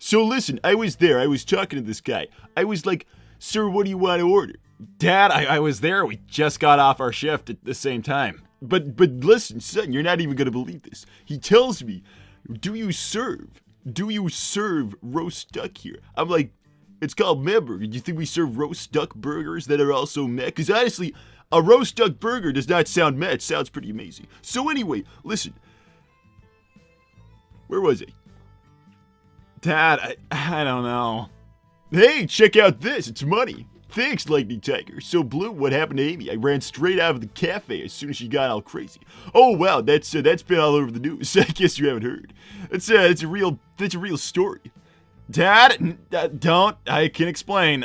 So listen, I was there. I was talking to this guy. I was like, sir, what do you want to order? Dad, I was there. We just got off our shift at the same time. But listen, son, you're not even going to believe this. He tells me, do you serve roast duck here? I'm like, it's called Member. Do you think we serve roast duck burgers that are also meh? Because honestly, a roast duck burger does not sound meh. It sounds pretty amazing. So anyway, listen. Where was I? Dad, I don't know. Hey, check out this. It's money. Thanks, Lightning Tiger. So, Blue, what happened to Amy? I ran straight out of the cafe as soon as she got all crazy. Oh, wow, that's been all over the news. I guess you haven't heard. It's a real story. Dad, don't. I can explain.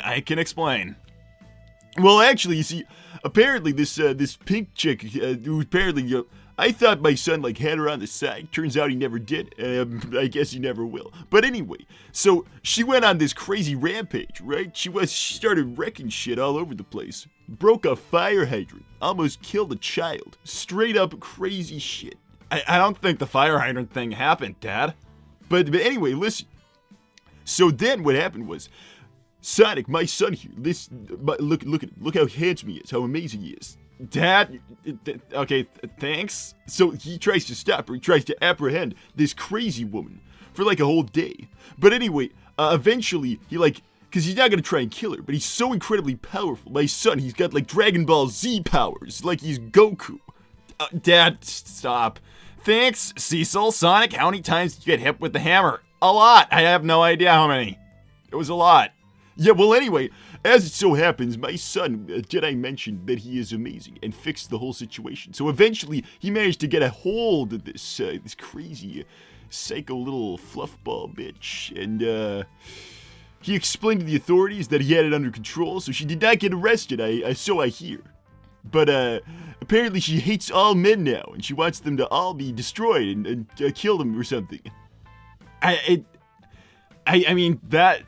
Well, actually, you see, apparently this pink chick, who apparently, I thought my son had her on the side. Turns out he never did. I guess he never will. But anyway, so she went on this crazy rampage, right? She started wrecking shit all over the place. Broke a fire hydrant. Almost killed a child. Straight up crazy shit. I don't think the fire hydrant thing happened, Dad. But anyway, listen. So then what happened was, Sonic, my son here, look at him. Look how handsome he is. How amazing he is. Dad, okay, thanks. So he tries to stop her. He tries to apprehend this crazy woman for a whole day. But anyway, eventually because he's not going to try and kill her, but he's so incredibly powerful. My son, he's got Dragon Ball Z powers, like he's Goku. Dad, stop. Thanks, Cecil. Sonic, how many times did you get hit with the hammer? A lot. I have no idea how many. It was a lot. Yeah, well, anyway, as it so happens, my son, Jedi, mentioned that he is amazing and fixed the whole situation. So eventually, he managed to get a hold of this crazy, psycho little fluffball bitch. And he explained to the authorities that he had it under control, so she did not get arrested, so I hear. But apparently she hates all men now, and she wants them to all be destroyed and kill them or something. I mean, that...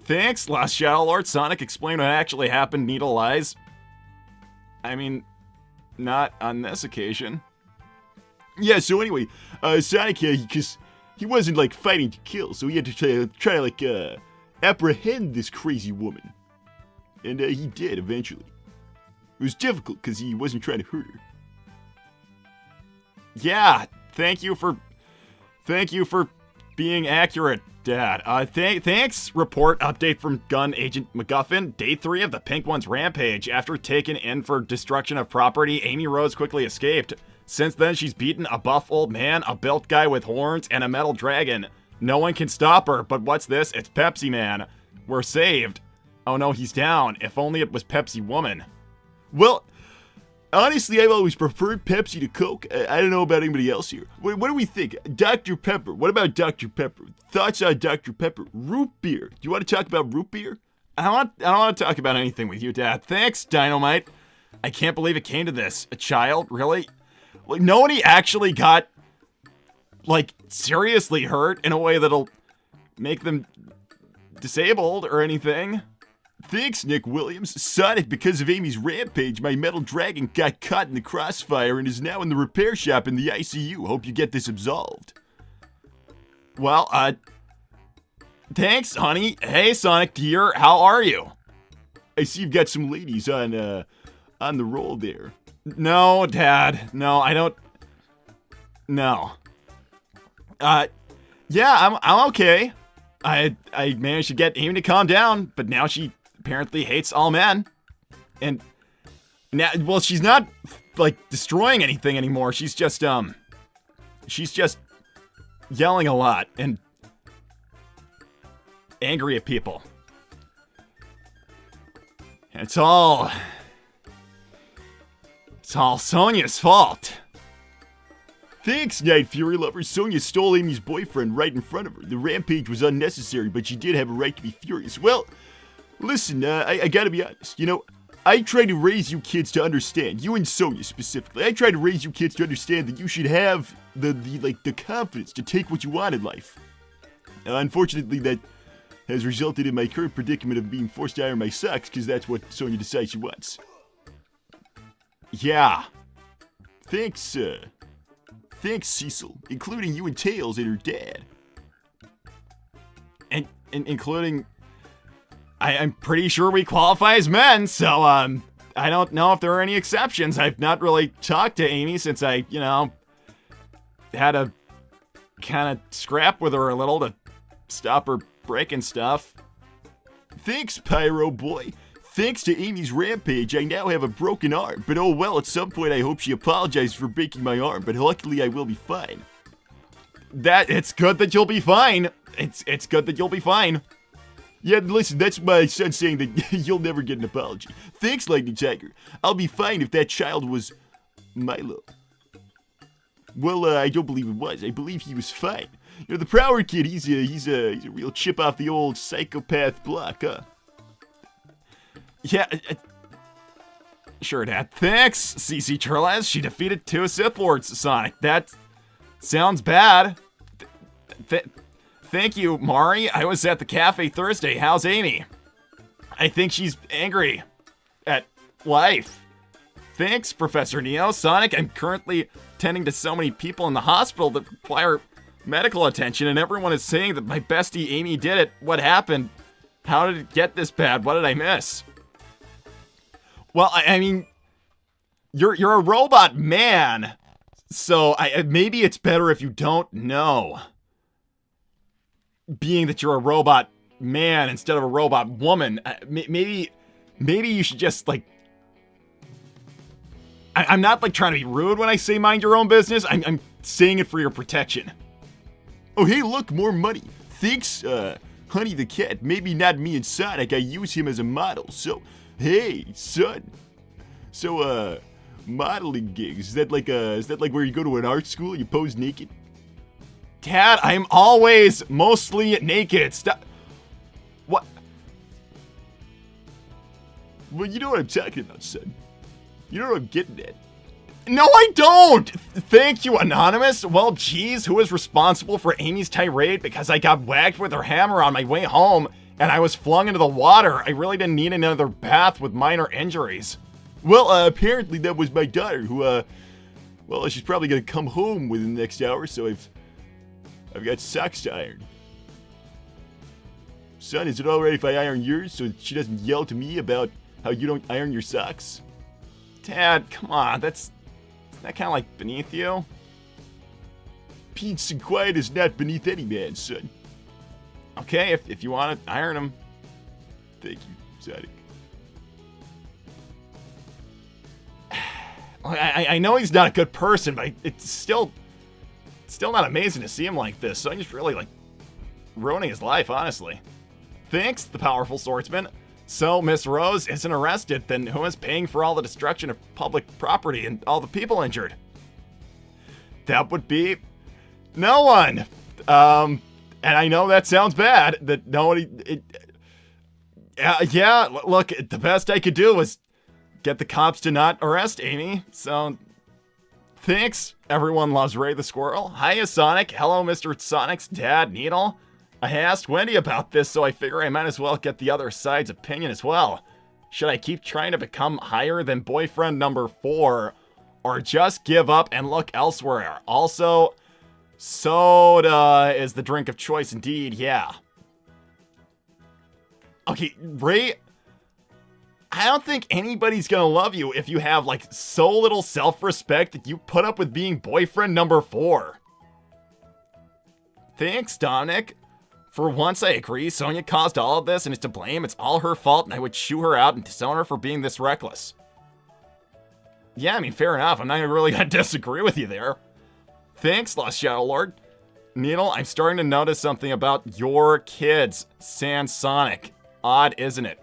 Thanks, Lost Shadow Lord. Sonic, explain what actually happened, Needle Eyes. I mean, not on this occasion. Yeah, so anyway, Sonic, because he wasn't, fighting to kill, so he had to try to, apprehend this crazy woman. And he did, eventually. It was difficult, because he wasn't trying to hurt her. Yeah, thank you for being accurate, Dad. Thanks. Report update from Gun Agent MacGuffin. Day 3 of the Pink One's rampage. After taken in for destruction of property, Amy Rose quickly escaped. Since then, she's beaten a buff old man, a built guy with horns, and a metal dragon. No one can stop her, but what's this? It's Pepsi Man. We're saved. Oh no, he's down. If only it was Pepsi Woman. Well, honestly, I've always preferred Pepsi to Coke. I don't know about anybody else here. What do we think? Dr. Pepper. What about Dr. Pepper? Thoughts on Dr. Pepper? Root beer. Do you want to talk about root beer? I don't want to talk about anything with you, Dad. Thanks, Dynamite. I can't believe it came to this. A child? Really? Nobody actually got, seriously hurt in a way that'll make them disabled or anything. Thanks, Nick Williams. Sonic, because of Amy's rampage, my metal dragon got caught in the crossfire and is now in the repair shop in the ICU. Hope you get this absolved. Well, thanks, honey. Hey, Sonic dear, how are you? I see you've got some ladies on the roll there. No, Dad. No, I don't. No. Yeah, I'm okay. I managed to get Amy to calm down, but now she apparently hates all men. And now, well, she's not destroying anything anymore. She's just yelling a lot and angry at people. And it's all Sonia's fault. Thanks, Night Fury Lover. Sonya stole Amy's boyfriend right in front of her. The rampage was unnecessary, but she did have a right to be furious. Well, listen, I gotta be honest. I try to raise you kids to understand, you and Sonya specifically. I try to raise you kids to understand that you should have the confidence to take what you want in life. Unfortunately, that has resulted in my current predicament of being forced to iron my socks, because that's what Sonya decides she wants. Yeah. Thanks, Cecil, including you and Tails and her dad. including, I'm pretty sure we qualify as men, so, I don't know if there are any exceptions. I've not really talked to Amy since I, had a kind of scrap with her a little to stop her breaking stuff. Thanks, Pyro Boy. Thanks to Amy's rampage, I now have a broken arm. But oh well, at some point I hope she apologizes for breaking my arm, but luckily I will be fine. It's good that you'll be fine. It's good that you'll be fine. Yeah, listen, that's my son saying that you'll never get an apology. Thanks, Lightning Tiger. I'll be fine if that child was Milo. Well, I don't believe it was. I believe he was fine. The Prower Kid, he's a real chip off the old psychopath block, huh? Yeah, sure, Dad. Thanks, CC Churlas. She defeated 2 Sith Lords, Sonic. That sounds bad. Thank you, Mari. I was at the cafe Thursday. How's Amy? I think she's angry at life. Thanks, Professor Neo. Sonic, I'm currently tending to so many people in the hospital that require medical attention, and everyone is saying that my bestie Amy did it. What happened? How did it get this bad? What did I miss? Well, I mean, you're a robot man, so maybe it's better if you don't know. Being that you're a robot man instead of a robot woman, maybe you should just, like... I'm not, like, trying to be rude when I say mind your own business. I'm saying it for your protection. Oh, hey, look, more money. Thanks, Honey the Cat. Maybe not me and Sonic. I use him as a model. So, hey, son. So, modeling gigs. Is that like where you go to an art school and you pose naked? Dad, I'm always mostly naked. Stop. What? Well, you know what I'm talking about, son. You know what I'm getting at. No, I don't! Thank you, Anonymous. Well, geez, who is responsible for Amy's tirade? Because I got whacked with her hammer on my way home, and I was flung into the water. I really didn't need another bath with minor injuries. Well, apparently that was my daughter, who, well, she's probably gonna come home within the next hour, so I've got socks to iron. Son, is it alright if I iron yours so she doesn't yell to me about how you don't iron your socks? Dad, come on, isn't that kind of like beneath you? Peace and quiet is not beneath any man, son. Okay, if you want to iron them. Thank you, Sonic. I know he's not a good person, but it's still not amazing to see him like this, so I'm just really, like, ruining his life, honestly. Thanks, the powerful swordsman. So, Miss Rose isn't arrested, then who is paying for all the destruction of public property and all the people injured? That would be no one. And I know that sounds bad, that nobody... yeah, look, the best I could do was get the cops to not arrest Amy, so... Thanks. Everyone loves Ray the Squirrel. Hiya, Sonic. Hello, Mr. Sonic's dad, Needle. I asked Wendy about this, so I figure I might as well get the other side's opinion as well. Should I keep trying to become higher than boyfriend number 4, or just give up and look elsewhere? Also, soda is the drink of choice indeed, yeah. Okay, Ray, I don't think anybody's gonna love you if you have, like, so little self-respect that you put up with being boyfriend number 4. Thanks, Dominic. For once, I agree. Sonia caused all of this and is to blame. It's all her fault, and I would shoo her out and disown her for being this reckless. Yeah, I mean, fair enough. I'm not really gonna disagree with you there. Thanks, Lost Shadow Lord. Needle, I'm starting to notice something about your kids, sans Sonic. Odd, isn't it?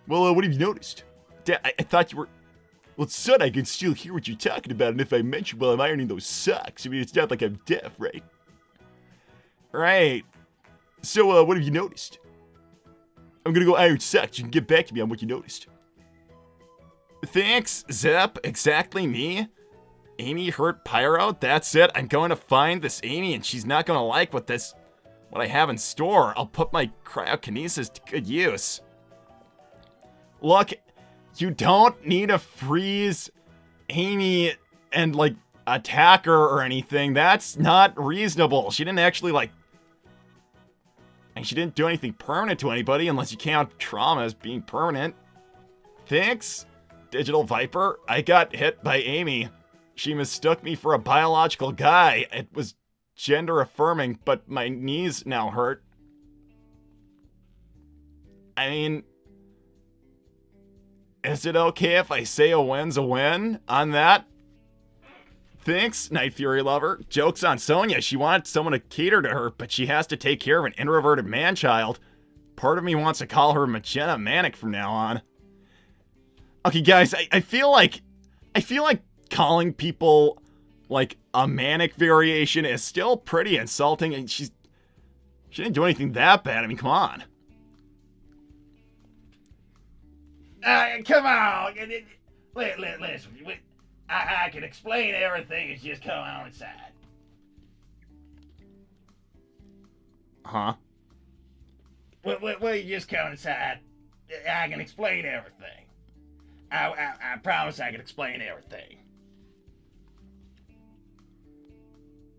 Well, what have you noticed? Dad, I thought you were... Well, son, I can still hear what you're talking about, and if I mention while I'm ironing those socks, I mean, it's not like I'm deaf, right? Right. So, what have you noticed? I'm gonna go iron socks. You can get back to me on what you noticed. Thanks, Zip. Exactly me. Amy hurt Pyro. That's it. I'm going to find this Amy, and she's not gonna like what I have in store. I'll put my cryokinesis to good use. Look, you don't need to freeze Amy and, like, attack her or anything. That's not reasonable. She didn't actually, like, And she didn't do anything permanent to anybody unless you count trauma as being permanent. Thanks, Digital Viper. I got hit by Amy. She mistook me for a biological guy. It was gender affirming, but my knees now hurt. I mean, is it okay if I say a win's a win on that? Thanks, Night Fury Lover. Joke's on Sonya. She wanted someone to cater to her, but she has to take care of an introverted man-child. Part of me wants to call her Magenta Manic from now on. Okay, guys, I feel like calling people like a manic variation is still pretty insulting, and she didn't do anything that bad. I mean, come on. Come on. Listen, I can explain everything. It's just come on inside. Huh? Well, you just come inside. I can explain everything. I promise I can explain everything.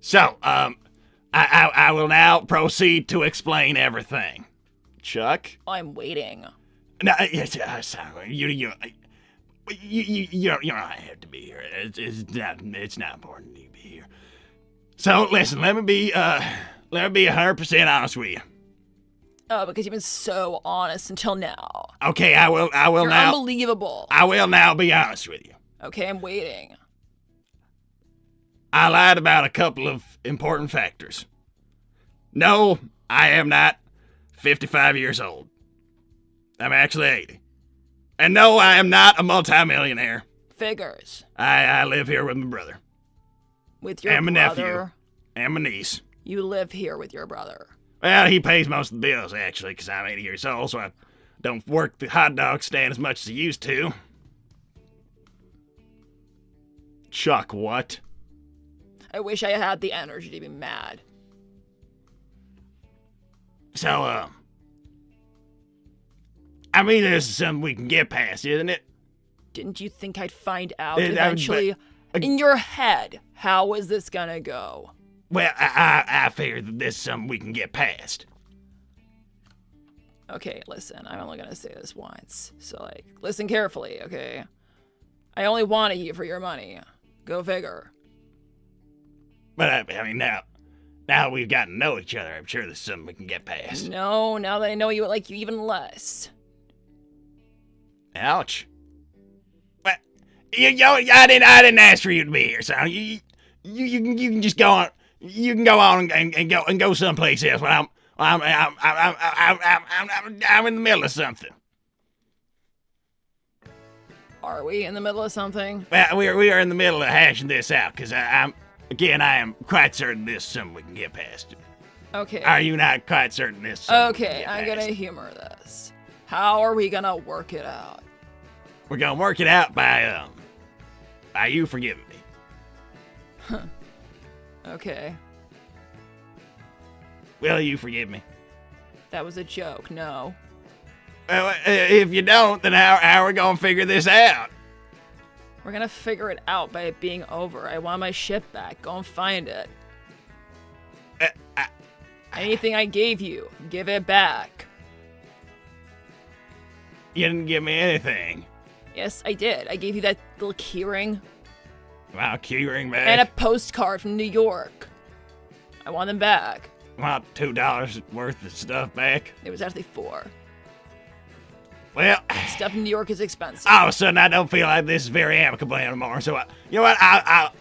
So, I will now proceed to explain everything. Chuck? I'm waiting. No, yes, sorry. You don't have to be here. It's not important you be here. So listen, let me be 100% honest with you. Oh, because you've been so honest until now. Okay, I will You're now. unbelievable. I will now be honest with you. Okay, I'm waiting. I lied about a couple of important factors. No, I am not 55 years old. I'm actually 80. And no, I am not a multimillionaire. Figures. I live here with my brother. With your And my brother. nephew. And my niece. You live here with your brother. Well, he pays most of the bills, actually, because I'm 80 years old, so I don't work the hot dog stand as much as I used to. Chuck, what? I wish I had the energy to be mad. So, I mean, this is something we can get past, isn't it? Didn't you think I'd find out But- eventually? In your head, how is this gonna go? Well, I figured that this is something we can get past. Okay, listen, I'm only gonna say this once. So, like, listen carefully, okay? I only wanted you for your money. Go figure. But, I mean, now we've gotten to know each other, I'm sure this is something we can get past. No, now that I know you, I like you even less. Ouch. But, I didn't ask for you to be here, son. You can just go on. You can go on and go someplace else. But I'm in the middle of something. Are we in the middle of something? Well, we are in the middle of hashing this out because I am quite certain this is something we can get past. Okay. Are you not quite certain this is something we Okay, can I'm get gonna past? humor this. How are we gonna work it out? We're gonna work it out by you forgiving me. Okay, Will you forgive me? that was a joke, no. Well, if you don't, then how are we gonna figure this out? We're gonna figure it out by it being over. I want my ship back. Go and find it. Anything I gave you, give it back. You didn't give me anything. Yes, I did. I gave you that little keyring Well, keyring back. and a postcard from New York. I want them back. Want $2 worth of stuff back? It was actually 4. Well, Stuff in New York is expensive. all of a sudden I don't feel like this is very amicable anymore. So you know what? I'll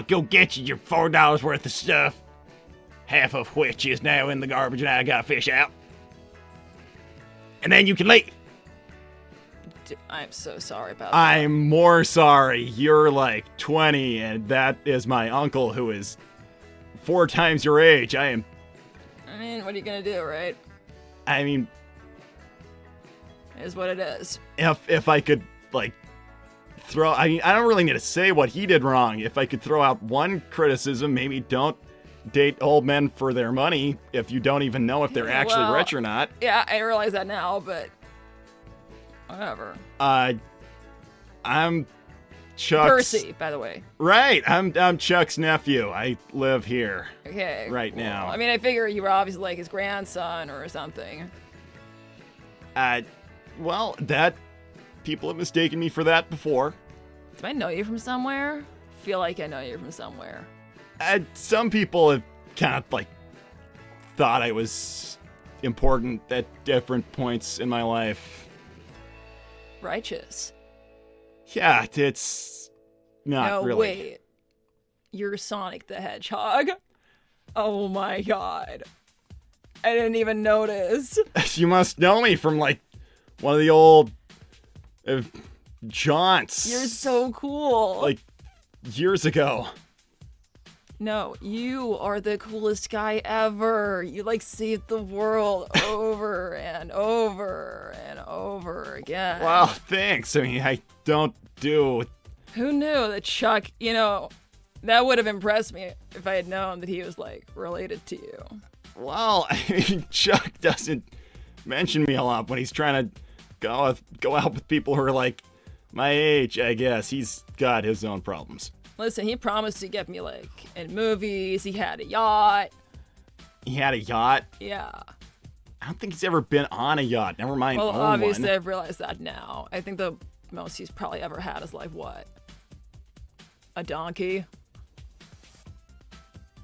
go get you your $4 worth of stuff, half of which is now in the garbage and I gotta fish out, and then you can leave. I'm so sorry about that. I'm more sorry. You're like 20, and that is my uncle who is 4 times your age. I mean, what are you gonna do, right? I mean, It is what it is. if I could, like, I don't really need to say what he did wrong. If I could throw out one criticism, maybe don't date old men for their money if you don't even know if they're actually Well, rich or not. Yeah, I realize that now, but whatever. I'm Chuck's... Percy, by the way. Right, I'm Chuck's nephew. I live here Okay. right cool. now. I mean, I figure you were obviously like his grandson or something. Well, people have mistaken me for that before. Do I know you from somewhere? Feel like I know you from somewhere. Some people have kind of like thought I was important at different points in my life. Righteous. Yeah, it's not No, really. wait. You're Sonic the Hedgehog? Oh my god. I didn't even notice. You must know me from like one of the old jaunts. You're so cool. Like years ago. No, you are the coolest guy ever. You like saved the world over and over and over again. Wow, thanks. I mean, I don't do. Who knew that Chuck, that would have impressed me if I had known that he was like related to you. Well, I mean, Chuck doesn't mention me a lot when he's trying to go out with people who are like my age, I guess. He's got his own problems. Listen, he promised to get me like in movies. He had a yacht. He had a yacht. Yeah. I don't think he's ever been on a yacht. Never mind Well, own obviously, one. I've realized that now. I think the most he's probably ever had is like what? A donkey?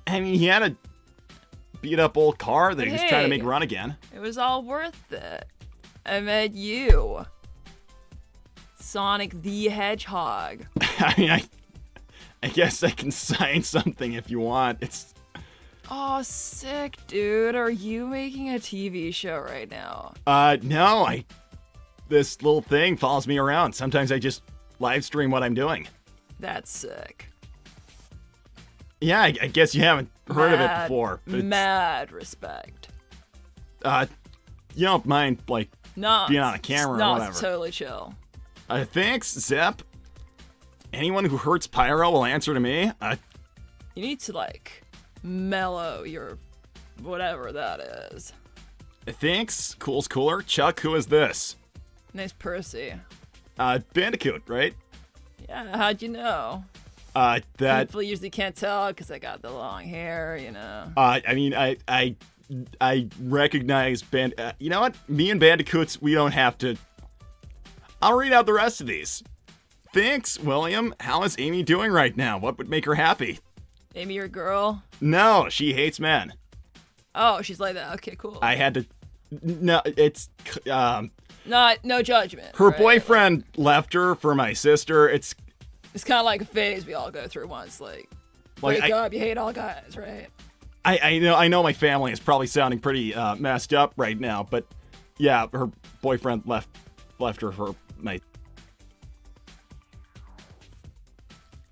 I mean, he had a beat up old car that he was trying to make Hey. run again. It was all worth it. I met you. Sonic the Hedgehog. I mean, I guess I can sign something if you want. It's Oh, sick, dude. Are you making a TV show right now? no, this little thing follows me around. Sometimes I just live stream what I'm doing. That's sick. Yeah, I guess you haven't heard of it before. But it's, Mad respect. you don't mind like No, being on a camera or no, whatever. It's totally chill. Thanks, Zep. Anyone who hurts Pyro will answer to me. You need to like mellow your whatever that is. Thanks. Cool's cooler. Chuck, who is this? Nice Percy. Bandicoot, right? Yeah, how'd you know? That. People usually can't tell because I got the long hair, I mean, I recognize you know what? Me and Bandicoots, we don't have to. I'll read out the rest of these. Thanks, William. How is Amy doing right now? What would make her happy? Amy, your girl? No, she hates men. Oh, she's like that. Okay, cool. I had to. No, it's. No judgment. Her right? boyfriend left her for my sister. It's kind of like a phase we all go through once. Like break up, you hate all guys, right? I know my family is probably sounding pretty messed up right now, but yeah, her boyfriend left her for my.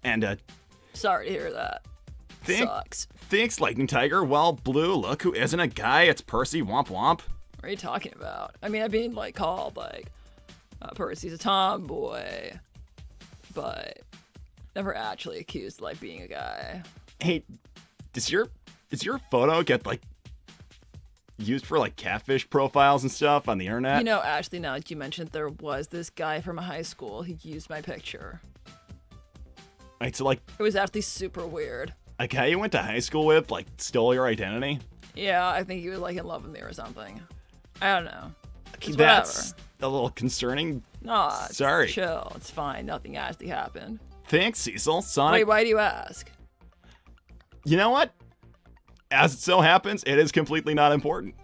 And Sorry to hear that. Sucks. thanks, Lightning Tiger. Well, Blue, look who isn't a guy. It's Percy. Womp womp. What are you talking about? I mean, I've been like called like Percy's a tomboy, but never actually accused of like being a guy. Hey, does your photo get like used for like catfish profiles and stuff on the internet? Actually, now that you mentioned, there was this guy from a high school who used my picture. Right, so like It was actually super weird. a guy you went to high school with like stole your identity. Yeah, I think he was like in love with me or something. I don't know. It's That's a little concerning. No, Sorry. chill. It's fine. Nothing actually happened. Thanks, Cecil. Sonic. Wait, why do you ask? You know what? As it so happens, it is completely not important.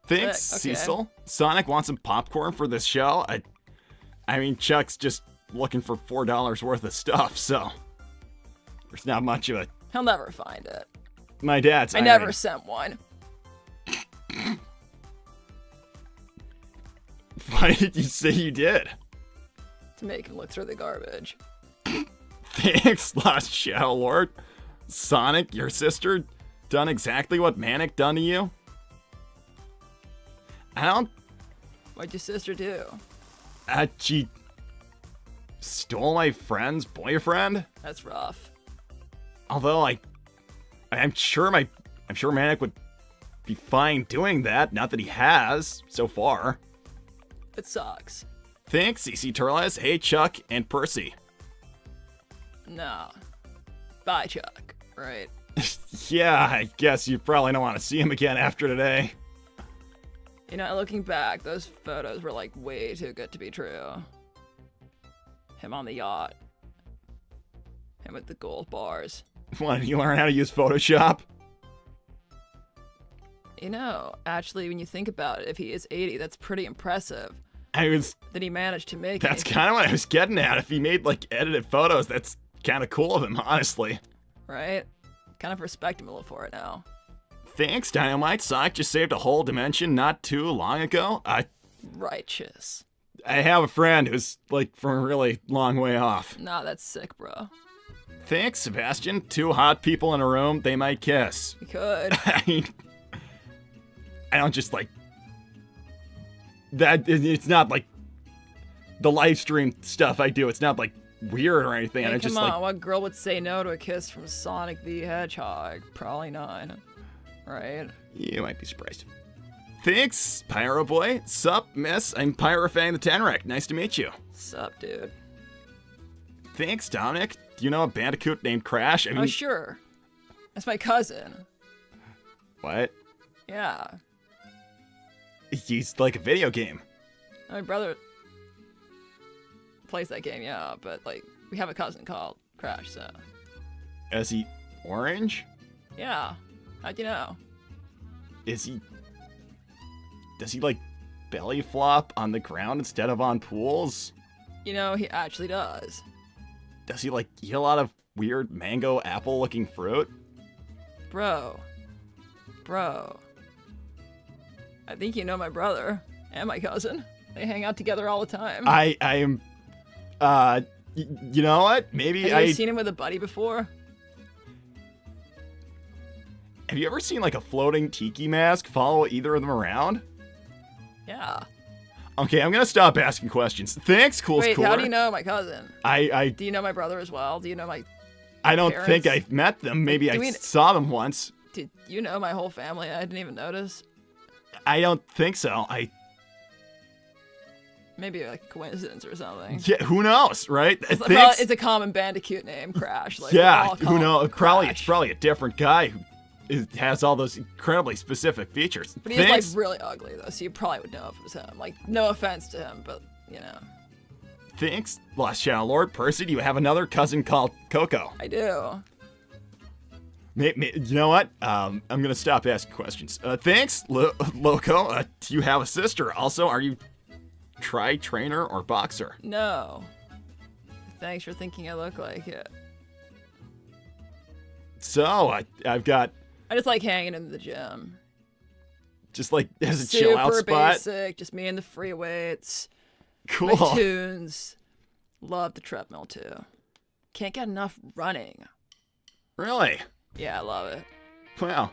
Thanks, Sick, okay. Cecil. Sonic wants some popcorn for this show. I mean, Chuck's just looking for $4 worth of stuff, so there's not much of it. He'll never find it. My dad's. I never sent one. Why did you say you did? To make him look through the garbage. Thanks, Lost Shadow Lord. Sonic, your sister, done exactly what Manic done to you? I don't. What'd your sister do? She stole my friend's boyfriend. That's rough. Although I'm sure Manic would be fine doing that. Not that he has so far. It sucks. Thanks, CC Turles. Hey, Chuck and Percy. No. Bye, Chuck. Right? Yeah, I guess you probably don't want to see him again after today. You know, looking back, those photos were like way too good to be true. Him on the yacht. Him with the gold bars. What, did you learn how to use Photoshop? You know, actually, when you think about it, if he is 80, that's pretty impressive. That he managed to make That's it. kind of what I was getting at. If he made, like, edited photos, that's kind of cool of him, honestly. Right? Kind of respect him a little for it now. Thanks, Dynamite. Sonic just saved a whole dimension not too long ago. Righteous. I have a friend who's, like, from a really long way off. Nah, that's sick, bro. Thanks, Sebastian. Two hot people in a room, they might kiss. You could. I mean, I don't just, like... It's not, like, the live stream stuff I do. It's not, like, weird or anything. Hey, I come just, on, like... what girl would say no to a kiss from Sonic the Hedgehog? Probably not. Right? You might be surprised. Thanks, Pyro Boy. Sup, miss? I'm Pyrofang the Tenrec. Nice to meet you. Sup, dude? Thanks, Dominic. Do you know a Bandicoot named Crash? I mean... Oh, sure. That's my cousin. What? Yeah. He's like a video game. My brother plays that game, yeah, but, like, we have a cousin called Crash, so... Is he orange? Yeah. How'd you know? Is he... Does he, like, belly flop on the ground instead of on pools? You know, he actually does. Does he, like, eat a lot of weird mango apple-looking fruit? Bro. I think you know my brother and my cousin. They hang out together all the time. I am... you know what? Maybe Have you ever seen him with a buddy before? Have you ever seen, like, a floating tiki mask follow either of them around? Yeah. Okay, I'm gonna stop asking questions. Thanks, Cool's Wait, Cooler. how do you know my cousin? Do you know my brother as well? Do you know my I don't parents? think I've met them. Maybe I saw them once. Did you know my whole family? I didn't even notice. I don't think so. Maybe like a coincidence or something. Yeah, who knows, right? It's a common Bandicoot name, Crash. Like, yeah, who knows? It's Crash. probably a different guy who has all those incredibly specific features. But he's like really ugly though, so you probably would know if it was him. Like, no offense to him, but you know. Thanks, Lost Shadow Lord. Percy, do you have another cousin called Coco? I do. You know what? I'm gonna stop asking questions. Thanks, Loco. Do you have a sister? Also, are you trainer or boxer? No. Thanks for thinking I look like it. So I've got. I just like hanging in the gym. Just like as a chill out spot. Super basic, just me and the free weights. Cool. My tunes. Love the treadmill too. Can't get enough running. Really? Yeah, I love it. Wow.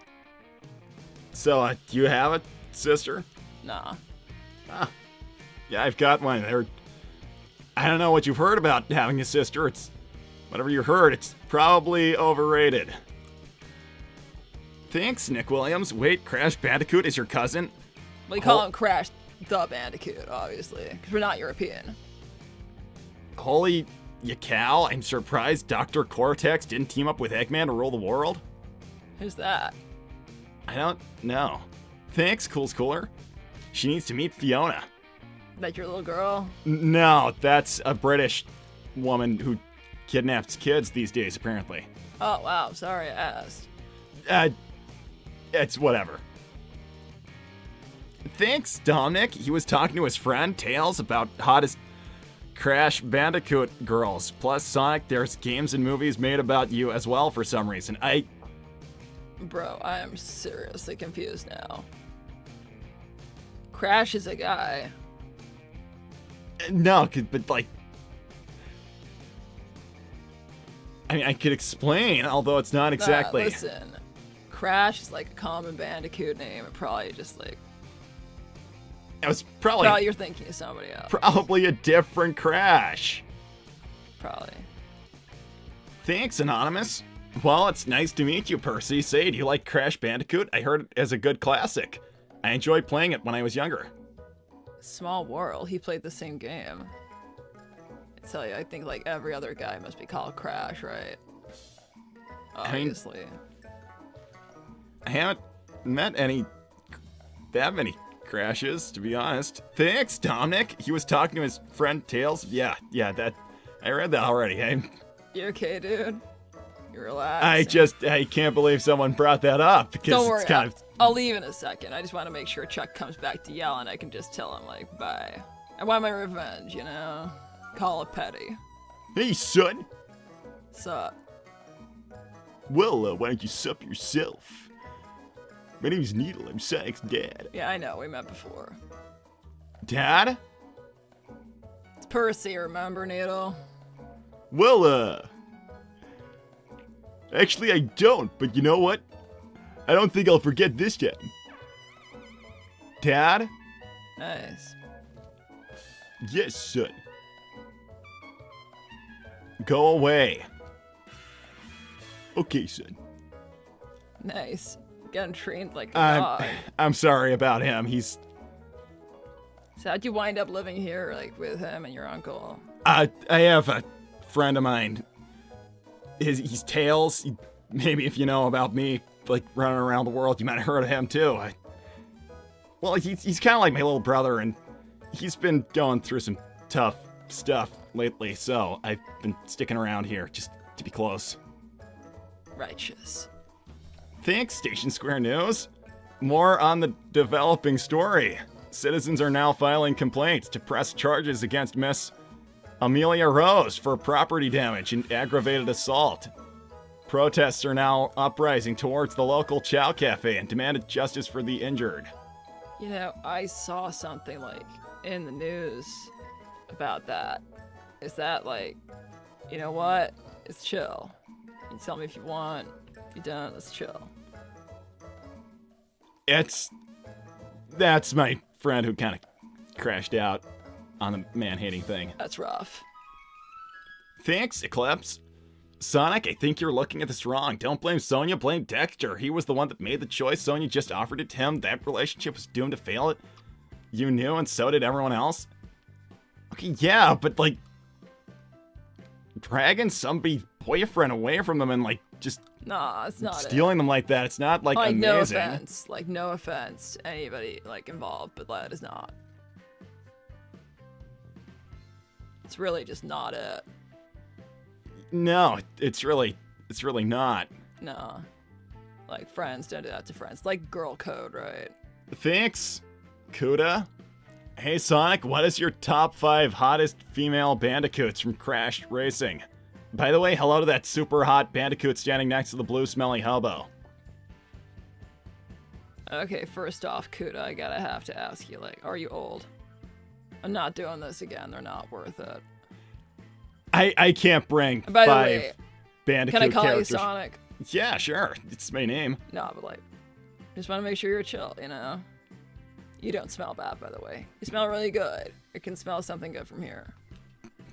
So, do you have a sister? Nah. Ah. Yeah, I've got one. I don't know what you've heard about having a sister. It's whatever you heard. It's probably overrated. Thanks, Nick Williams. Wait, Crash Bandicoot is your cousin? We call him Crash the Bandicoot, obviously, because we're not European. Holy cow, I'm surprised Dr. Cortex didn't team up with Eggman to rule the world. Who's that? I don't know. Thanks, Cool's Cooler. She needs to meet Fiona. That your little girl? No, that's a British woman who kidnaps kids these days, apparently. Oh, wow. Sorry I asked. It's whatever. Thanks, Dominic. He was talking to his friend, Tails, about hottest Crash Bandicoot girls. Plus, Sonic, there's games and movies made about you as well for some reason. Bro, I am seriously confused now. Crash is a guy. No, but like... I mean, I could explain, although it's not exactly... Listen, Crash is like a common Bandicoot name. It probably just like... It was probably you're thinking of somebody else. Probably a different Crash. Probably. Thanks, Anonymous. Well, it's nice to meet you, Percy. Say, do you like Crash Bandicoot? I heard it as a good classic. I enjoyed playing it when I was younger. Small world. He played the same game. tell you, I think like every other guy must be called Crash, right? I mean- Obviously. I haven't met that many Crashes, to be honest. Thanks, Dominic. He was talking to his friend Tails. Yeah, that I read that already. You okay, dude? You relax. I can't believe someone brought that up because Don't worry, it's kind of. I'll leave in a second. I just want to make sure Chuck comes back to yell and I can just tell him, like, bye. I want my revenge, you know? Call it petty. Hey, son. Sup? Well, why don't you sup yourself? My name's Needle. I'm Sonic's dad. Yeah, I know. We met before. Dad? It's Percy, remember, Needle? Well, actually I don't, but you know what? I don't think I'll forget this time. Dad? Nice. Yes, son. Go away. Okay, son. Nice. Getting trained like a dog. I'm sorry about him. He's. So how'd you wind up living here, like, with him and your uncle? I have a friend of mine. He's Tails. Maybe if you know about me, like running around the world, you might have heard of him too. Well, he's kind of like my little brother, and he's been going through some tough stuff lately, so I've been sticking around here just to be close. Righteous. Thanks, Station Square News. More on the developing story. Citizens are now filing complaints to press charges against Miss Amelia Rose for property damage and aggravated assault. Protests are now uprising towards the local Chow Cafe and demanded justice for the injured. You know, I saw something, like, in the news about that. Is that, like, you know what? It's chill. You can tell me if you want. If you don't, let's chill. That's my friend who kind of crashed out on the man-hating thing. That's rough. Thanks, Eclipse. Sonic, I think you're looking at this wrong. Don't blame Sonya, blame Dexter. He was the one that made the choice. Sonya just offered it to him. That relationship was doomed to fail. You knew, and so did everyone else. Okay, yeah, but like, dragging somebody's boyfriend away from them and like just Nah, it's not stealing them like that. It's not like Like, amazing. no offense to anybody, like, involved, but that is not. It's really just not it. No, it's really not. No. Like, friends don't do that to friends. Like girl code, right? Thanks, Kuda. Hey Sonic, what is your top 5 hottest female Bandicoots from Crash Racing? By the way, hello to that super hot Bandicoot standing next to the blue smelly hobo. Okay, first off, Kuda, I have to ask you, like, are you old? I'm not doing this again. They're not worth it. I can't bring By the 5 way, Bandicoot can I call characters. you Sonic? Yeah, sure. It's my name. No, but like, just want to make sure you're chill, you know? You don't smell bad, by the way. You smell really good. I can smell something good from here.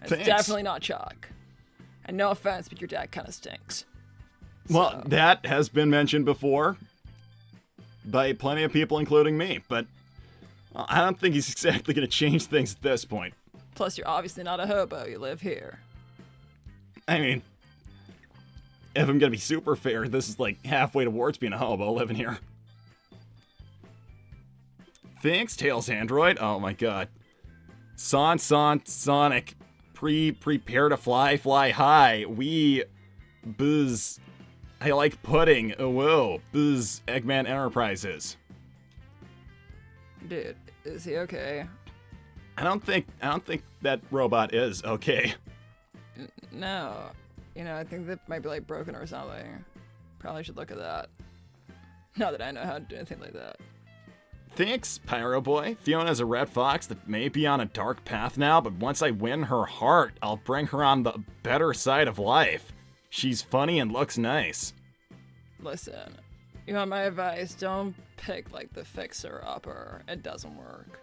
It's Thanks. definitely not Chuck. And no offense, but your dad kind of stinks. Well, So- that has been mentioned before by plenty of people, including me, but well, I don't think he's exactly going to change things at this point. Plus, you're obviously not a hobo. You live here. I mean, if I'm going to be super fair, this is like halfway towards being a hobo living here. Thanks, Tails Android. Oh my god. Sonic. Prepare to fly high. We buzz. I like pudding. Whoa. Buzz Eggman Enterprises. Dude, is he okay? I don't think that robot is okay. No. You know, I think that might be like broken or something. Probably should look at that. Not that I know how to do anything like that. Thanks, Pyro Boy. Fiona's a red fox that may be on a dark path now, but once I win her heart, I'll bring her on the better side of life. She's funny and looks nice. Listen, you want my advice? Don't pick like the fixer-upper. It doesn't work.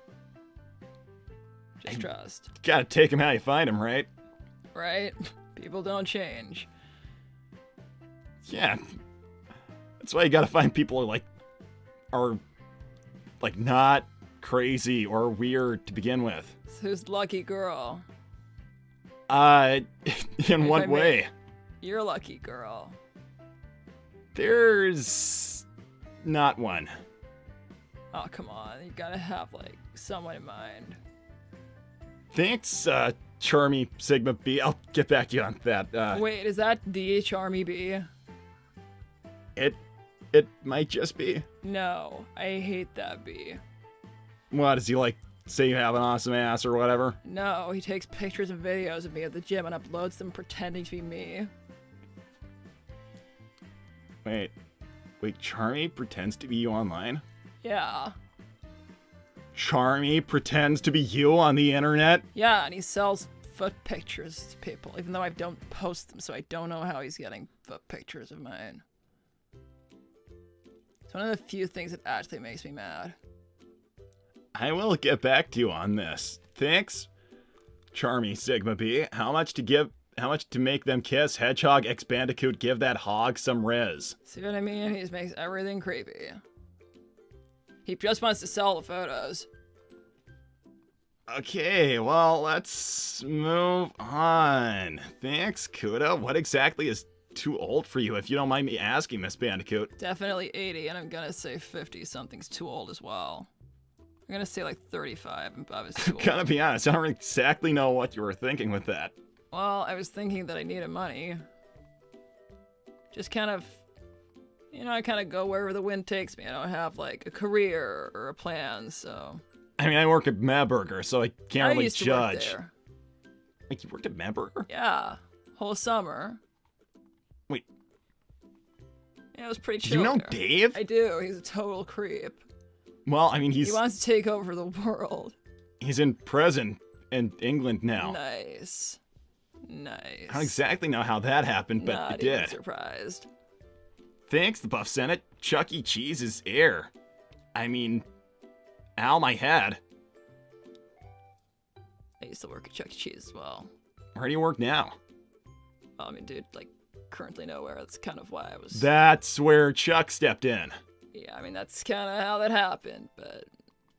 Just trust. Gotta take him how you find him, right? Right? People don't change. Yeah. That's why you gotta find people who are not crazy or weird to begin with. So who's the lucky girl? In what I may- way? You're a lucky girl. There's not one. Oh, come on. You gotta have, like, someone in mind. Thanks, Charmy Sigma B. I'll get back to you on that. Wait, is that the Charmy B? It might just be. No, I hate that B. What, does he, like, say you have an awesome ass or whatever? No, he takes pictures and videos of me at the gym and uploads them pretending to be me. Wait, Charmy pretends to be you online? Yeah. Charmy pretends to be you on the internet? Yeah, and he sells foot pictures to people, even though I don't post them, so I don't know how he's getting foot pictures of mine. It's one of the few things that actually makes me mad. I will get back to you on this. Thanks, Charmy Sigma B. How much to make them kiss? Hedgehog X Bandicoot, give that hog some riz. See what I mean? He just makes everything creepy. He just wants to sell the photos. Okay, well, let's move on. Thanks, Kuda. What exactly is too old for you, if you don't mind me asking, Miss Bandicoot? Definitely 80, and I'm gonna say 50 something's too old as well. I'm gonna say like 35 and above is too old. Gotta be honest, I don't exactly know what you were thinking with that. Well, I was thinking that I needed money. Just kind of, you know, I kind of go wherever the wind takes me. I don't have like a career or a plan, so. I mean, I work at Madburger, so I can't I really used to work judge. there. Like, you worked at Madburger? Yeah, whole summer. Wait. Yeah, it was pretty Do chill. you know there. Dave? I do. He's a total creep. Well, I mean, He wants to take over the world. he's in prison in England now. Nice. Nice. I don't exactly know how that happened, but Not it even did. surprised. Thanks, the Buff Senate. Chuck E. Cheese is heir. I mean, ow, my head. I used to work at Chuck E. Cheese as well. Where do you work now? Well, I mean, dude, like, currently nowhere. That's kind of why I was... That's where Chuck stepped in. Yeah, I mean, that's kind of how that happened, but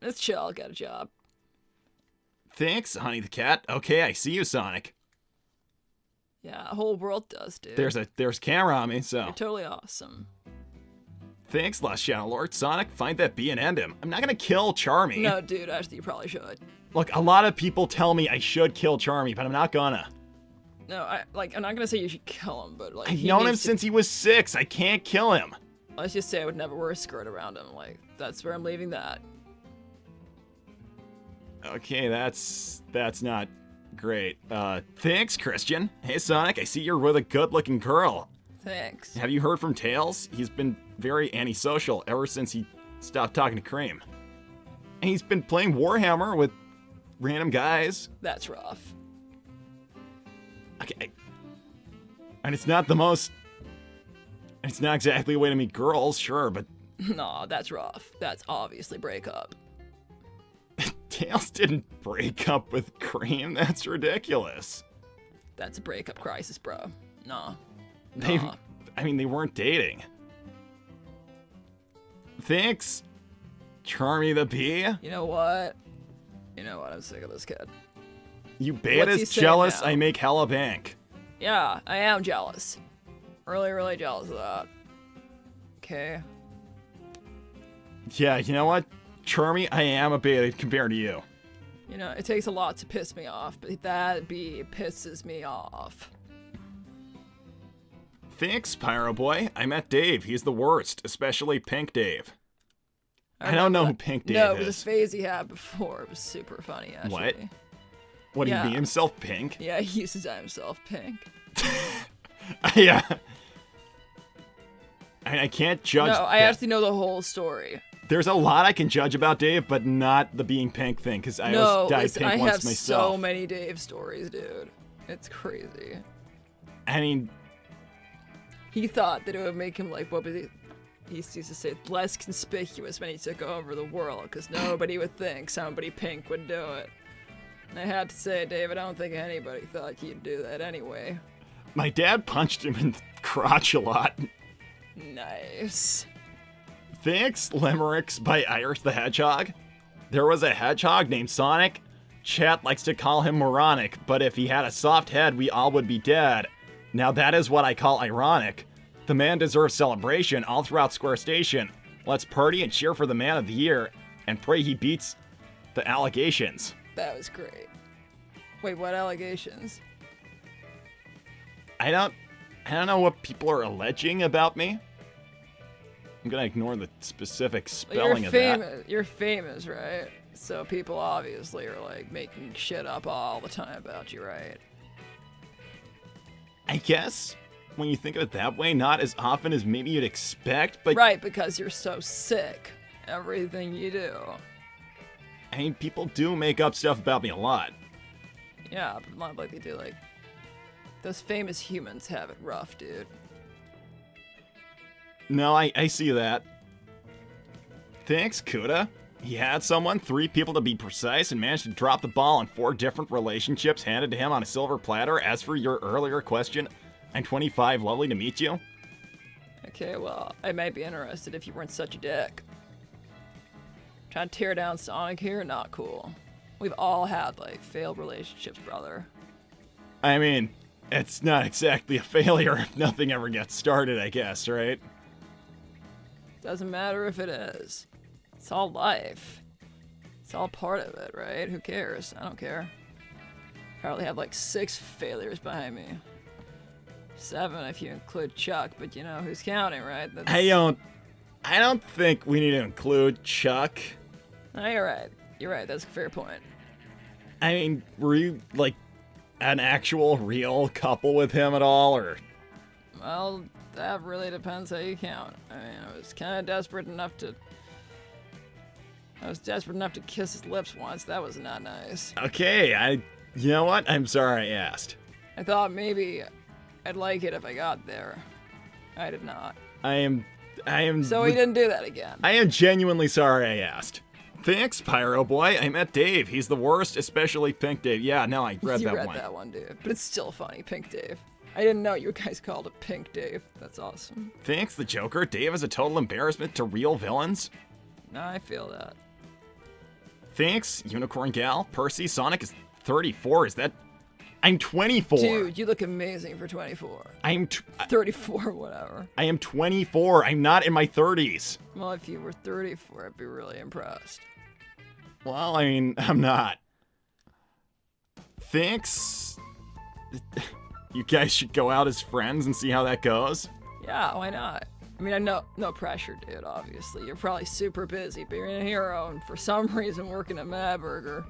it's chill. I'll get a job. Thanks, Honey the Cat. Okay, I see you, Sonic. Yeah, the whole world does, dude. There's camera on me, so. You're totally awesome. Thanks, Lost Shadow Lord. Sonic, find that bee and end him. I'm not gonna kill Charmy. No, dude, actually, you probably should. Look, a lot of people tell me I should kill Charmy, but I'm not gonna. No, I'm not gonna say you should kill him, but, like, I've he known him needs to- since he was 6. I can't kill him. Let's just say I would never wear a skirt around him. Like, that's where I'm leaving that. Okay, that's not great. Thanks, Christian. Hey, Sonic, I see you're with a good-looking girl. Thanks. Have you heard from Tails? He's been very antisocial ever since he stopped talking to Cream. And he's been playing Warhammer with random guys. That's rough. Okay. And it's not exactly a way to meet girls, sure, but No, that's rough. That's obviously breakup. Tails didn't break up with Cream. That's ridiculous. That's a breakup crisis, bro. Nah. They weren't dating. Thanks, Charmy the Bee. You know what? I'm sick of this kid. You What's he betas saying jealous now? I make hella bank. Yeah, I am jealous. Really, really jealous of that. Okay. Yeah, you know what? Charmy, I am a beta compared to you. You know, it takes a lot to piss me off, but that bee pisses me off. Thanks, Pyro Boy. I met Dave. He's the worst, especially Pink Dave. I don't know who remember Pink that. Dave No, it was is. a phase he had before. It was super funny, actually. What? What, Yeah. he be himself pink? Yeah, he used to dye himself pink. Yeah. I can't judge. No, I that. actually know the whole story. There's a lot I can judge about Dave, but not the being pink thing, because I No, was dyed listen, pink I once have myself. so many Dave stories, dude. It's crazy. I mean, He thought that it would make him, like, what was he used to say, less conspicuous when he took over the world, because nobody would think somebody pink would do it. And I had to say, David, I don't think anybody thought he'd do that anyway. my dad punched him in the crotch a lot. Nice. Thanks, Limericks by Irish the Hedgehog. There was a hedgehog named Sonic. Chat likes to call him moronic, but if he had a soft head, we all would be dead. Now that is what I call ironic. The man deserves celebration all throughout Square Station. Let's party and cheer for the man of the year, and pray he beats the allegations. That was great. Wait, what allegations? I don't know what people are alleging about me. I'm gonna ignore the specific spelling of that. You're famous, right? So people obviously are like making shit up all the time about you, right? I guess when you think of it that way, not as often as maybe you'd expect, but Right, because you're so sick. Everything you do. I mean, people do make up stuff about me a lot. Yeah, but not like they do, like... Those famous humans have it rough, dude. No, I see that. Thanks, Kuda. He had someone, 3 people to be precise, and managed to drop the ball on 4 different relationships handed to him on a silver platter. As for your earlier question, I'm 25, lovely to meet you. Okay, well, I might be interested if you weren't such a dick. Trying to tear down Sonic here? Not cool. We've all had, like, failed relationships, brother. I mean, it's not exactly a failure if nothing ever gets started, I guess, right? Doesn't matter if it is. It's all life. It's all part of it, right? Who cares? I don't care. Probably have like 6 failures behind me. 7 if you include Chuck, but you know who's counting, right? That's... I don't think we need to include Chuck. No, you're right. You're right. That's a fair point. I mean, were you like an actual real couple with him at all, or? Well, that really depends how you count. I mean, I was kind of desperate enough to kiss his lips once. That was not nice. Okay, you know what? I'm sorry I asked. I thought maybe I'd like it if I got there. I did not. I am. So he didn't do that again. I am genuinely sorry I asked. Thanks, Pyro Boy. I met Dave. He's the worst, especially Pink Dave. Yeah, no, I read you that read one. that one, dude. But it's still funny, Pink Dave. I didn't know you guys called it Pink Dave. That's awesome. Thanks, the Joker. Dave is a total embarrassment to real villains. No, I feel that. Thanks, Unicorn Gal. Percy, Sonic is 34. Is that... I'm 24. Dude, you look amazing for 24. I'm 34, whatever. I am 24. I'm not in my 30s. Well, if you were 34, I'd be really impressed. Well, I mean, I'm not. Thanks. You guys should go out as friends and see how that goes. Yeah, why not? I mean, I know, no pressure, dude, obviously. You're probably super busy, but you're a hero, and for some reason working at Mad Burger.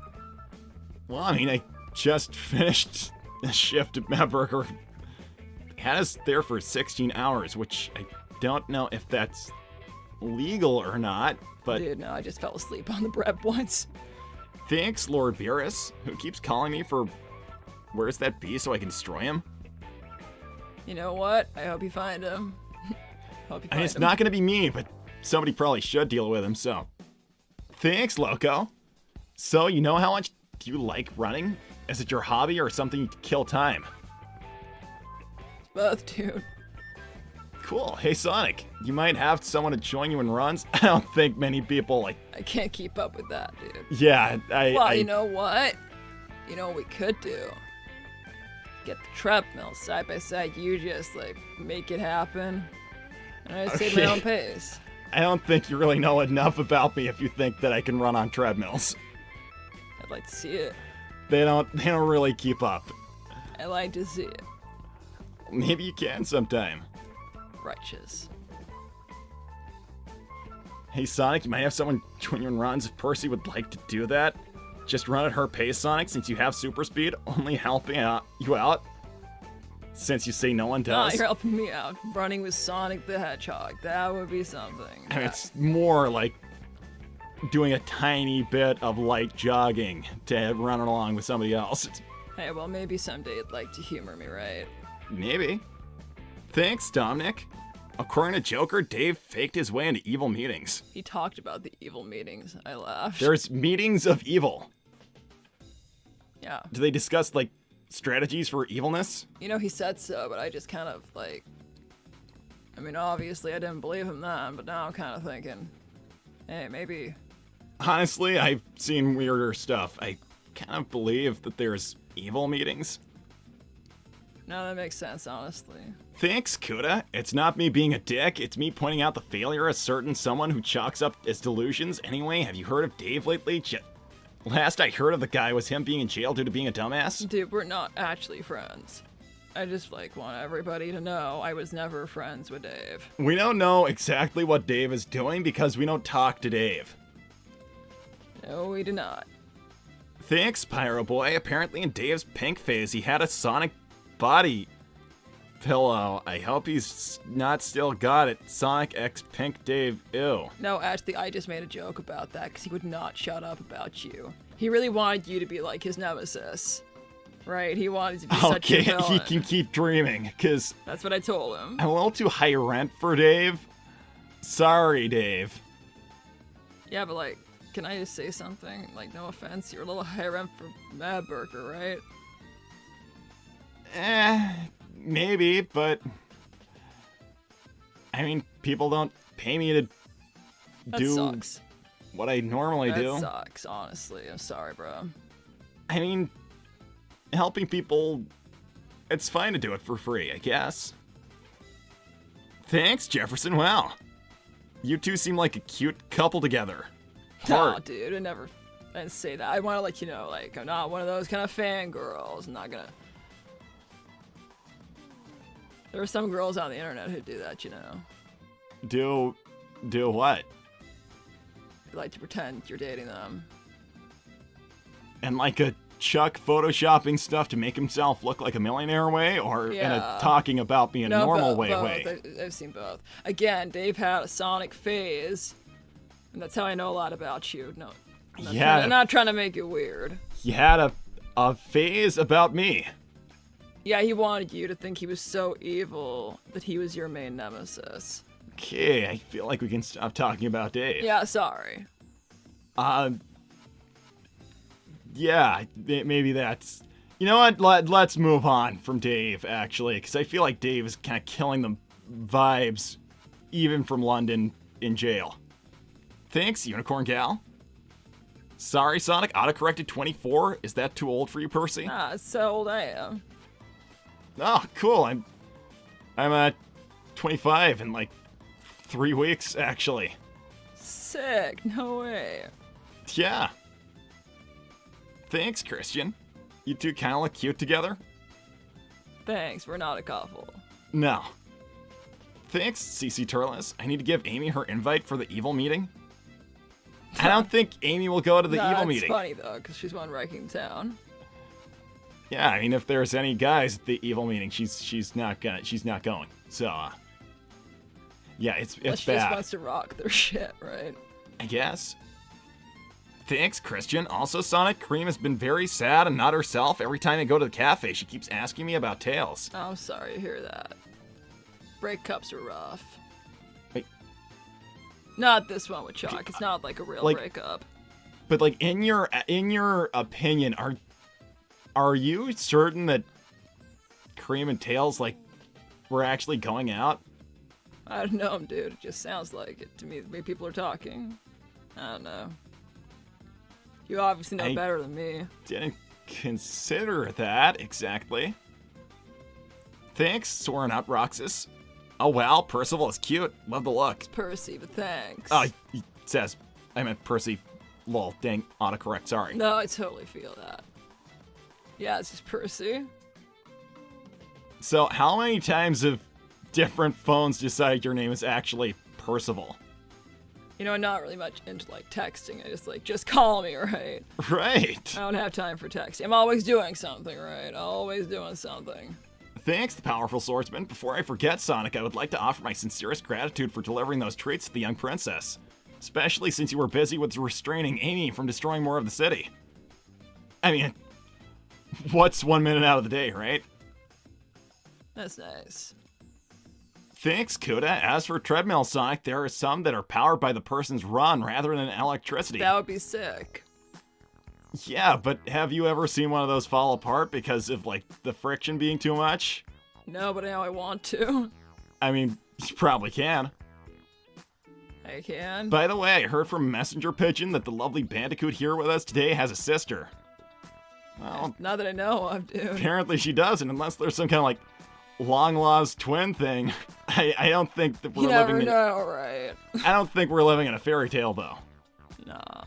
Well, I mean, I just finished a shift at Mad Burger. Had us there for 16 hours, which I don't know if that's legal or not, but... Dude, no, I just fell asleep on the bread once. Thanks, Lord Beerus, who keeps calling me for... Where's that bee so I can destroy him? You know what? I hope you find him. I mean, it's not going to be me, but somebody probably should deal with him, so... Thanks, Loco. So, you know how much do you like running? Is it your hobby or something to kill time? Both, dude. Cool. Hey, Sonic, you might have someone to join you in runs? I don't think many people, like... I can't keep up with that, dude. Yeah, Well, you know what? You know what we could do? Get the treadmill side by side. You just, like, make it happen. And I save my own pace. I don't think you really know enough about me if you think that I can run on treadmills. I'd like to see it. They don't really keep up. I like to see it. Maybe you can sometime. Righteous. Hey, Sonic, you might have someone join you in runs if Percy would like to do that. Just run at her pace, Sonic, since you have super speed, only helping you out. Since you say no one Nah, does. you're helping me out. Running with Sonic the Hedgehog. That would be something. And it's more like doing a tiny bit of light jogging to run along with somebody else. Hey, well, maybe someday you'd like to humor me, right? Maybe. Thanks, Dominic. According to Joker, Dave faked his way into evil meetings. He talked about the evil meetings. I laughed. There's meetings of evil. Yeah. Do they discuss, like, strategies for evilness? You know, he said so, but I just kind of, like... I mean, obviously I didn't believe him then, but now I'm kind of thinking... Hey, maybe... Honestly, I've seen weirder stuff. I kind of believe that there's evil meetings. No, that makes sense, honestly. Thanks, Kuda. It's not me being a dick, it's me pointing out the failure of someone who chalks up as delusions. Anyway, have you heard of Dave lately? Last I heard of the guy was him being in jail due to being a dumbass. Dude, we're not actually friends. I just, like, want everybody to know I was never friends with Dave. We don't know exactly what Dave is doing because we don't talk to Dave. No, we do not. Thanks, Pyro Boy. Apparently in Dave's pink phase, he had a Sonic body pillow. I hope he's not still got it. Sonic X Pink Dave, ew. No, actually, I just made a joke about that because he would not shut up about you. He really wanted you to be like his nemesis. Right? He wanted to be such a Okay, villain. he can keep dreaming, because That's what I told him. I'm a little too high rent for Dave. Sorry, Dave. Yeah, but like, can I just say something? Like, no offense, you're a little high rent for Mad Burger, right? Maybe, but I mean, people don't pay me to That do sucks. what I normally That do. sucks, honestly. I'm sorry, bro. I mean, helping people, it's fine to do it for free, I guess. Thanks, Jefferson. Wow. You two seem like a cute couple together. No, Heart. dude, I didn't say that. I want to let you know, like, I'm not one of those kind of fangirls. I'm not gonna. There are some girls on the internet who do that, you know. Do what? They like to pretend you're dating them. And like a Chuck photoshopping stuff to make himself look like a millionaire way, or in a Yeah. talking about me in a normal way both. way? I've seen both. Again, Dave had a Sonic phase, and that's how I know a lot about you. No, I'm not trying to make it weird. He had a phase about me. Yeah, he wanted you to think he was so evil that he was your main nemesis. Okay, I feel like we can stop talking about Dave. Yeah, sorry. Yeah, maybe that's... You know what? Let's move on from Dave, actually, because I feel like Dave is kind of killing the vibes, even from London in jail. Thanks, Unicorn Gal. Sorry, Sonic, autocorrected 24. Is that too old for you, Percy? Ah, so old I am. Oh, cool. I'm 25 in like 3 weeks, actually. Sick, no way. Yeah. Thanks, Christian. You two kind of look cute together. Thanks, we're not a couple. No. Thanks, CC Turles. I need to give Amy her invite for the evil meeting. I don't think Amy will go to the evil meeting. It's funny though, because she's one wrecking town. Yeah, I mean, if there's any guys at the evil meeting, she's not going. So, yeah, it's Unless she bad. just wants to rock their shit, right? I guess. Thanks, Christian. Also, Sonic, Cream has been very sad and not herself. Every time I go to the cafe, she keeps asking me about Tails. Oh, I'm sorry to hear that. Breakups are rough. Wait. Not this one with Chalk. It's not like a real Like- breakup. But like, in your opinion, are you certain that Cream and Tails like were actually going out? I don't know, dude. It just sounds like it to me, the way people are talking. I don't know. You obviously know I- better than me. Didn't consider that exactly. Thanks, Soren Out Roxas. Oh wow, Percival is cute. Love the look. Percy, but thanks. Oh, he says I meant Percy. Lol, dang, autocorrect, sorry. No, I totally feel that. Yeah, it's just Percy. So, how many times have different phones decided your name is actually Percival? You know, I'm not really much into like texting. I just call me, right? Right. I don't have time for texting. I'm always doing something, right? Always doing something. Thanks, the powerful swordsman. Before I forget, Sonic, I would like to offer my sincerest gratitude for delivering those treats to the young princess. Especially since you were busy with restraining Amy from destroying more of the city. I mean, what's 1 minute out of the day, right? That's nice. Thanks, Kuda. As for treadmill, Sonic, there are some that are powered by the person's run rather than electricity. That would be sick. Yeah, but have you ever seen one of those fall apart because of, like, the friction being too much? No, but now I want to. I mean, you probably can. I can. By the way, I heard from Messenger Pigeon that the lovely Bandicoot here with us today has a sister. Well, Not that I know of, dude. apparently she doesn't, unless there's some kind of like long-lost twin thing. I don't think that we're You never living in. know, right? I don't think we're living in a fairy tale, though. Nah.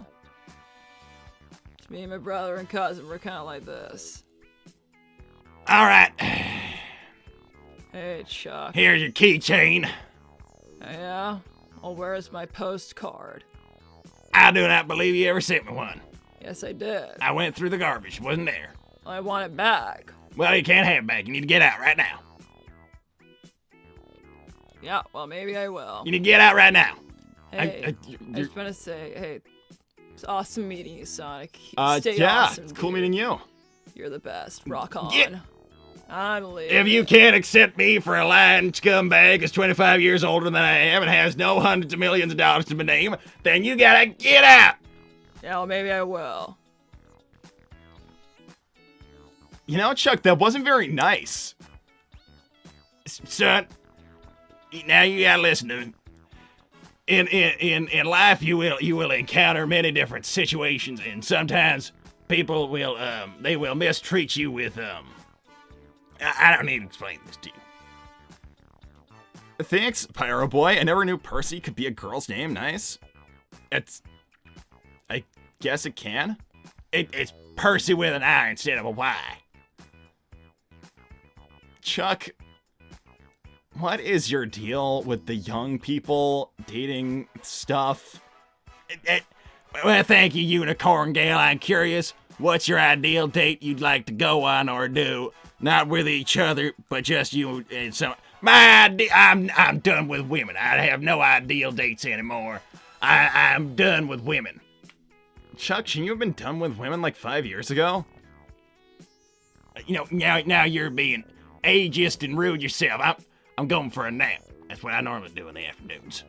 It's me and my brother and cousin. We're kind of like this. All right, Hey, Chuck. here's your keychain. Yeah? Well, where's my postcard? I do not believe you ever sent me one. Yes, I did. I went through the garbage, wasn't there. I want it back. Well, you can't have it back. You need to get out right now. Yeah, well, maybe I will. You need to get out right now. Hey, I you're- just want to say, hey, it's awesome meeting you, Sonic. Stay yeah, awesome, it's cool dude. meeting you. You're the best. Rock on. Yeah. I'm leaving. If you can't accept me for a lying scumbag who's 25 years older than I am and has no hundreds of millions of dollars to my name, then you gotta get out. Yeah, well, maybe I will. You know, Chuck, that wasn't very nice. Son, now you gotta listen to me. In life, you will encounter many different situations, and sometimes people will they will mistreat you with I don't need to explain this to you. Thanks, Pyro Boy. I never knew Percy could be a girl's name. Nice. I guess it can. It's Percy with an I instead of a Y. Chuck, what is your deal with the young people dating stuff? Well, thank you, Unicorn Gal. I'm curious, what's your ideal date you'd like to go on or do? Not with each other, but just you and some. I'm done with women. I have no ideal dates anymore. I'm done with women. Chuck, shouldn't you have been done with women like 5 years ago? You know, now you're being ageist and rude yourself. I'm going for a nap. That's what I normally do in the afternoons.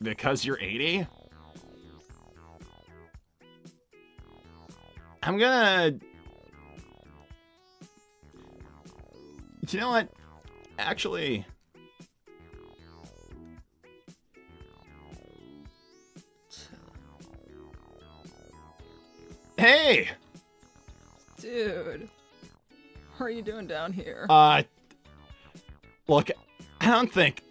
Because you're 80? I'm gonna... You know what? Actually... Hey! Dude. What are you doing down here? Look, I don't think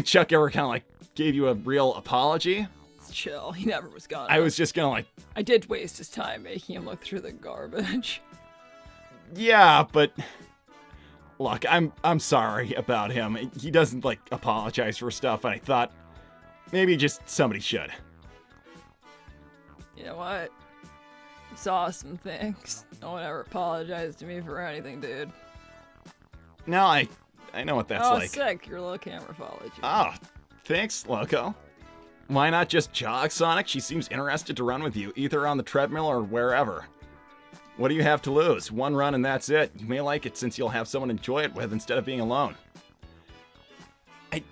Chuck ever kind of like gave you a real apology. Chill. He never was gonna. I was just gonna like, I did waste his time making him look through the garbage. yeah, but look, I'm sorry about him. He doesn't like apologize for stuff, and I thought maybe just somebody should. You know what? It's awesome, thanks. No one ever apologized to me for anything, dude. No, I know what that's oh, like. sick. Your little camera followed you. Oh, thanks, Loco. Why not just jog, Sonic? She seems interested to run with you, either on the treadmill or wherever. What do you have to lose? One run and that's it. You may like it since you'll have someone to enjoy it with instead of being alone. Hey,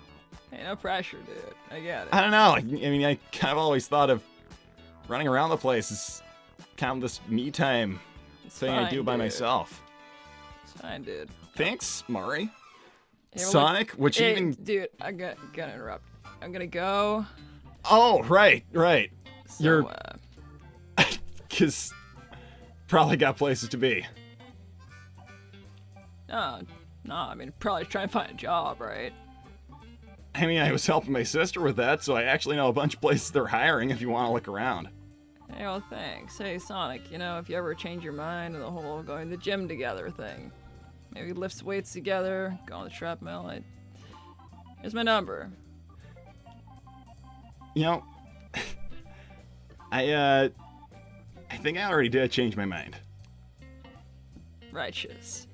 no pressure, dude. I get it. I don't know. I mean, I kind of always thought of running around the place as kind of this me time It's thing I fine, do by dude. myself. It's fine, dude. Thanks, Mari. Hey, well, Sonic, would you hey, even... dude, I'm gonna interrupt. I'm gonna go. Oh, right. So, You're- Because probably got places to be. no, I mean, probably try and find a job, right? I mean, I was helping my sister with that, so I actually know a bunch of places they're hiring if you want to look around. Hey, well, thanks. Hey, Sonic, you know, if you ever change your mind on the whole going to the gym together thing, maybe lift weights together, go on the treadmill. Here's my number. You know, I think I already did change my mind. Righteous.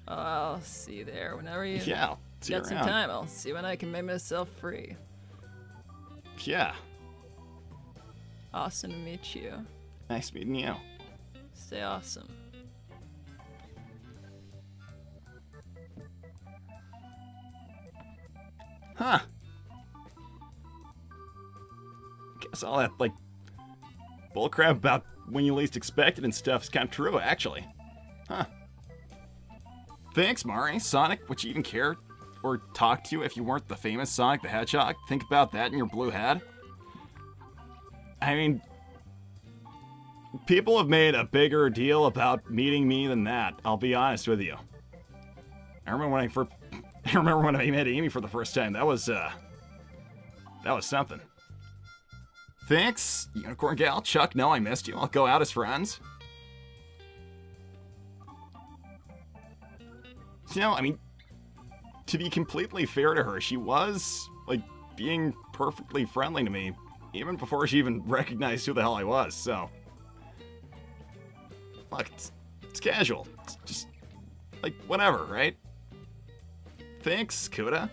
Oh, I'll see you there whenever you Yeah, I'll see you get some around. time. I'll see when I can make myself free. Yeah, Awesome to meet you. nice meeting you. Stay awesome. Huh. Guess all that, like, bullcrap about when you least expect it and stuff is kind of true, actually. Huh. Thanks, Mari. Sonic, would you even care or talk to you if you weren't the famous Sonic the Hedgehog? Think about that in your blue hat. I mean, people have made a bigger deal about meeting me than that. I'll be honest with you. I remember when I met Amy for the first time. That was something. Thanks, Unicorn Gal. Chuck, no, I missed you. I'll go out as friends. You know, I mean, to be completely fair to her, she was, like, being perfectly friendly to me, even before she even recognized who the hell I was, so. Look, it's casual. It's just, like, whatever, right? Thanks, Kuda.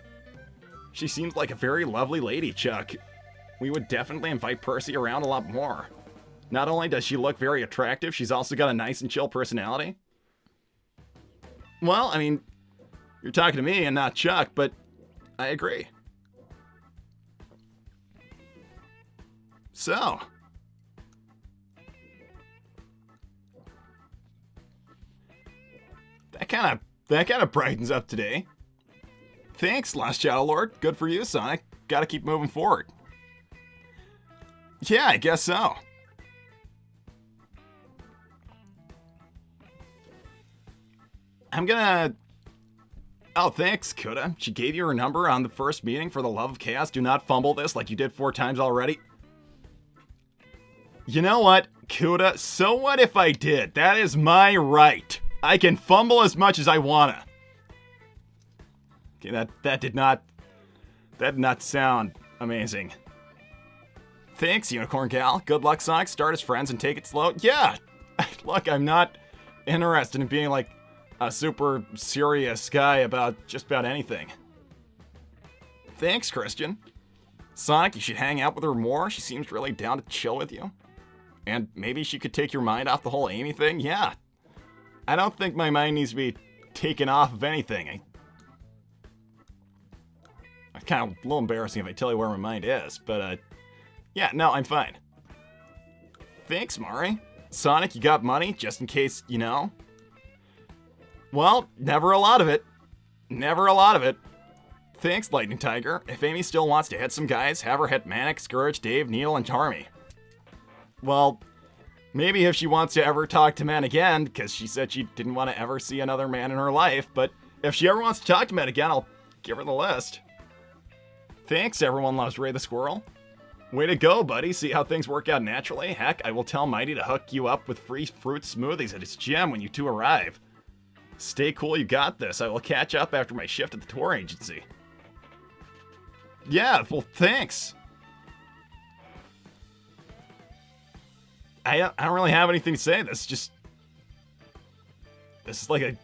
She seems like a very lovely lady, Chuck. We would definitely invite Percy around a lot more. Not only does she look very attractive, she's also got a nice and chill personality. Well, I mean, you're talking to me and not Chuck, but I agree. So. That kind of brightens up today. Thanks, Last Shadow Lord. Good for you, Sonic. Gotta keep moving forward. Yeah, I guess so. I'm gonna... Oh, thanks, Kuda. She gave you her number on the first meeting. For the love of chaos, do not fumble this like you did 4 times already. You know what, Kuda? So what if I did? That is my right. I can fumble as much as I wanna. Okay, that did not sound amazing. Thanks, Unicorn Gal. Good luck, Sonic. Start as friends and take it slow. Yeah! Look, I'm not interested in being like a super serious guy about just about anything. Thanks, Christian. Sonic, you should hang out with her more. She seems really down to chill with you. And maybe she could take your mind off the whole Amy thing. Yeah. I don't think my mind needs to be taken off of anything. It's kind of a little embarrassing if I tell you where my mind is, but yeah, no, I'm fine. Thanks, Mari. Sonic, you got money, just in case, you know? Well, never a lot of it. Never a lot of it. Thanks, Lightning Tiger. If Amy still wants to hit some guys, have her hit Manic, Scourge, Dave, Needle, and Charmy. Well, maybe if she wants to ever talk to men again, because she said she didn't want to ever see another man in her life, but if she ever wants to talk to men again, I'll give her the list. Thanks, everyone loves Ray the Squirrel. Way to go, buddy. See how things work out naturally? Heck, I will tell Mighty to hook you up with free fruit smoothies at his gym when you two arrive. Stay cool, you got this. I will catch up after my shift at the tour agency. Yeah, well, thanks. I don't really have anything to say. This is like a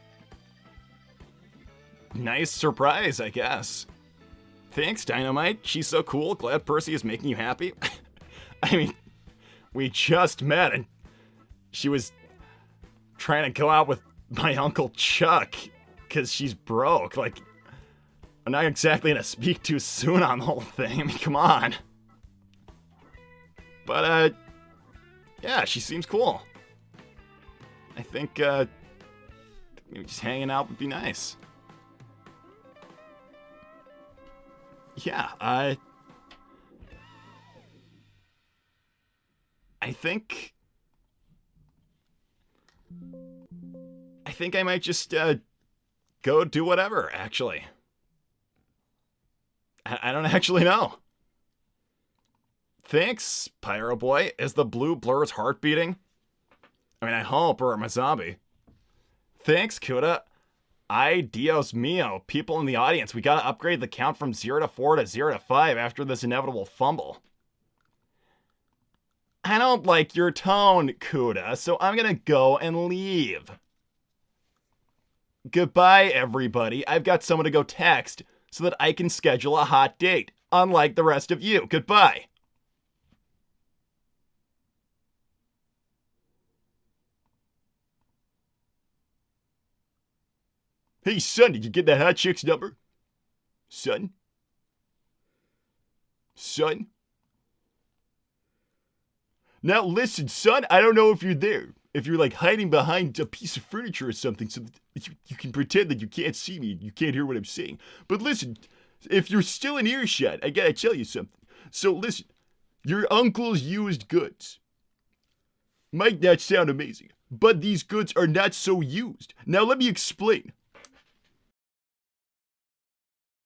nice surprise, I guess. Thanks, Dynamite. She's so cool. Glad Percy is making you happy. I mean, we just met and she was trying to go out with my Uncle Chuck because she's broke. Like, I'm not exactly going to speak too soon on the whole thing. I mean, come on. But, yeah, she seems cool. I think, maybe just hanging out would be nice. Yeah, I think I might just go do whatever, actually. I don't actually know. Thanks, Pyro Boy. Is the blue blur's heart beating? I mean, I hope, or I'm a zombie. Thanks, Kuda. Ay, Dios mio. People in the audience, we gotta upgrade the count from 0 to 4 to 0 to 5 after this inevitable fumble. I don't like your tone, Kuda, so I'm gonna go and leave. Goodbye, everybody. I've got someone to go text so that I can schedule a hot date, unlike the rest of you. Goodbye. Hey, son, did you get that hot chick's number? Son? Son? Now listen, son, I don't know if you're there. If you're like hiding behind a piece of furniture or something so that you can pretend that you can't see me and you can't hear what I'm saying. But listen, if you're still in earshot, I gotta tell you something. So listen, your uncle's used goods. Might not sound amazing, but these goods are not so used. Now let me explain.